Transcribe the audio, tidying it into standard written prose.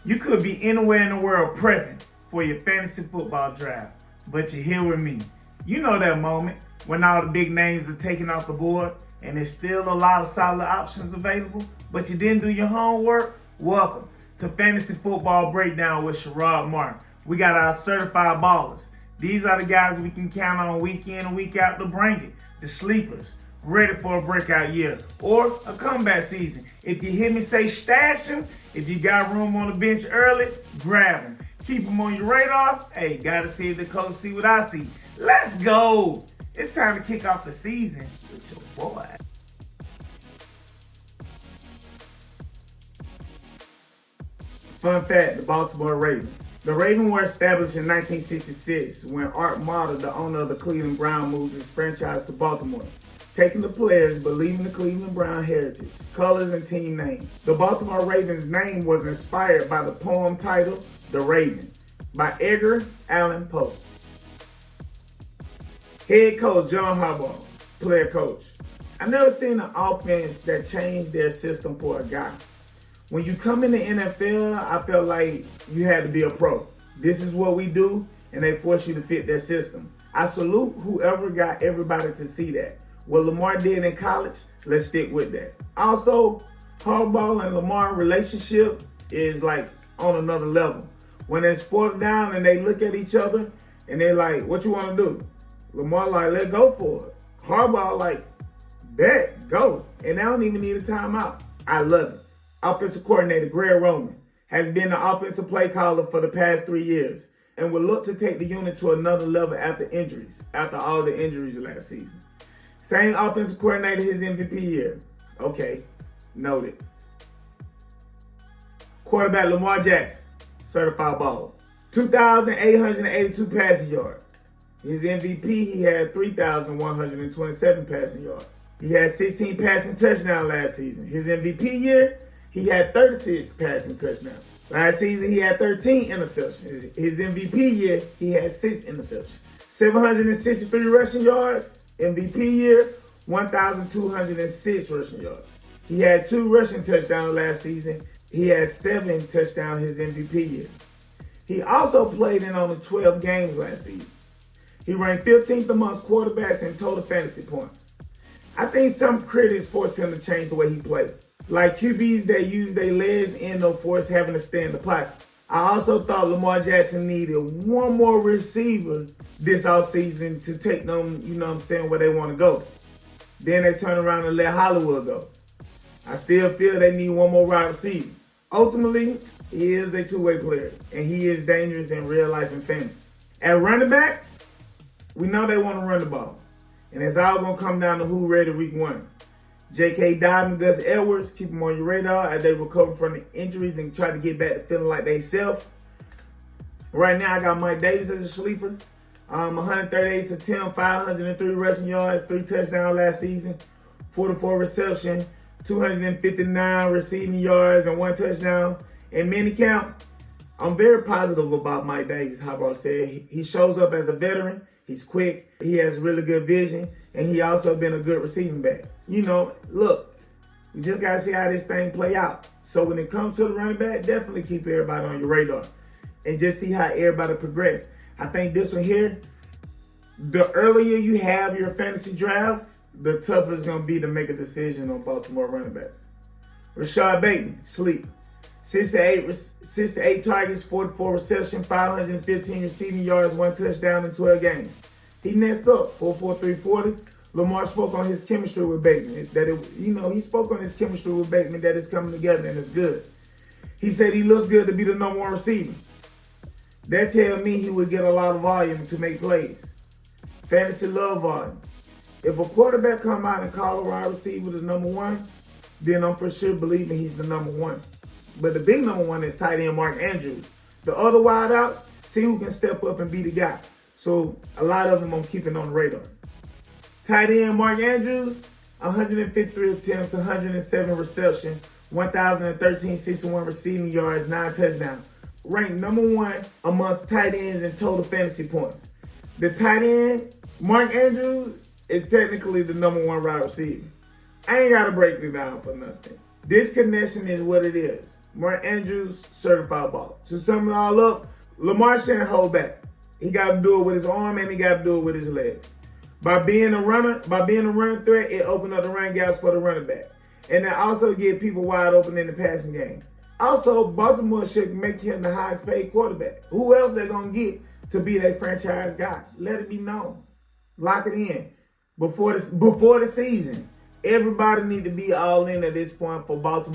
You could be anywhere in the world prepping for your fantasy football draft, but you're here with me. You know that moment when all the big names are taken off the board and there's still a lot of solid options available, but you didn't do your homework? Welcome to Fantasy Football Breakdown with Sherrod Martin. We got our certified ballers. These are the guys we can count on week in and week out to bring it. The sleepers, ready for a breakout year or a comeback season. If you hear me say stash them, if you got room on the bench early, grab them. Keep them on your radar. Hey, gotta see if the coach see what I see. Let's go. It's time to kick off the season with your boy. Fun fact, the Baltimore Ravens. The Ravens were established in 1966 when Art Model, the owner of the Cleveland Browns, moved his franchise to Baltimore, taking the players but leaving the Cleveland Brown heritage, colors, and team name. The Baltimore Ravens name was inspired by the poem titled The Raven by Edgar Allan Poe. Head coach John Harbaugh, player coach. I never seen an offense that changed their system for a guy. When you come in the NFL, I felt like you had to be a pro. This is what we do, and they force you to fit their system. I salute whoever got everybody to see that. What Lamar did in college, let's stick with that. Also, Harbaugh and Lamar relationship is like on another level. When it's fourth down and they look at each other and they're like, what you want to do? Lamar like, let's go for it. Harbaugh like, bet, go. And they don't even need a timeout. I love it. Offensive coordinator Greg Roman has been the offensive play caller for the past 3 years and will look to take the unit to another level after all the injuries last season. Same offensive coordinator his MVP year. Okay, noted. Quarterback Lamar Jackson, certified baller. 2,882 passing yards. His MVP, he had 3,127 passing yards. He had 16 passing touchdowns last season. His MVP year, he had 36 passing touchdowns. Last season, he had 13 interceptions. His MVP year, he had 6 interceptions. 763 rushing yards. MVP year, 1,206 rushing yards. He had 2 rushing touchdowns last season. He had 7 touchdowns his MVP year. He also played in only 12 games last season. He ranked 15th amongst quarterbacks in total fantasy points. I think some critics forced him to change the way he played. Like QBs that use their legs and no force having to stay in the pocket. I also thought Lamar Jackson needed one more receiver this offseason to take them, where they want to go. Then they turn around and let Hollywood go. I still feel they need one more wide receiver. Ultimately, he is a two-way player, and he is dangerous in real life and fantasy. At running back, we know they want to run the ball. And it's all going to come down to who ready week 1. J.K. Dobbins, Gus Edwards, keep them on your radar as they recover from the injuries and try to get back to feeling like they self. Right now, I got Mike Davis as a sleeper. 138 attempts, 503 rushing yards, 3 touchdowns last season, 44 reception, 259 receiving yards, and 1 touchdown. In minicamp, I'm very positive about Mike Davis, Harbaugh said. He shows up as a veteran. He's quick. He has really good vision. And he also been a good receiving back. Look, you just got to see how this thing play out. So when it comes to the running back, definitely keep everybody on your radar. And just see how everybody progress. I think this one here, the earlier you have your fantasy draft, the tougher it's going to be to make a decision on Baltimore running backs. Rashad Bateman, sleep. 6 to 8 targets, 44 reception, 515 receiving yards, 1 touchdown in 12 games. He next up, 4.4340. Lamar spoke on his chemistry with Bateman. He spoke on his chemistry with Bateman that is coming together and it's good. He said he looks good to be the number 1 receiver. That tells me he would get a lot of volume to make plays. Fantasy love volume. If a quarterback come out and call a wide receiver the number 1, then I'm for sure believing he's the number 1. But the big number 1 is tight end Mark Andrews. The other wideouts, see who can step up and be the guy. So a lot of them I'm keeping on the radar. Tight end Mark Andrews, 153 attempts, 107 reception, 1,013 61 receiving yards, 9 touchdowns. Ranked number 1 amongst tight ends in total fantasy points. The tight end, Mark Andrews, is technically the number 1 wide receiver. I ain't got to break it down for nothing. This connection is what it is. Mark Andrews, certified baller. To sum it all up, Lamar shouldn't hold back. He got to do it with his arm and he got to do it with his legs. By being a runner threat, it opened up the run gaps for the running back. And then also get people wide open in the passing game. Also, Baltimore should make him the highest paid quarterback. Who else they going to get to be that franchise guy? Let it be known. Lock it in. Before the season. Everybody need to be all in at this point for Baltimore.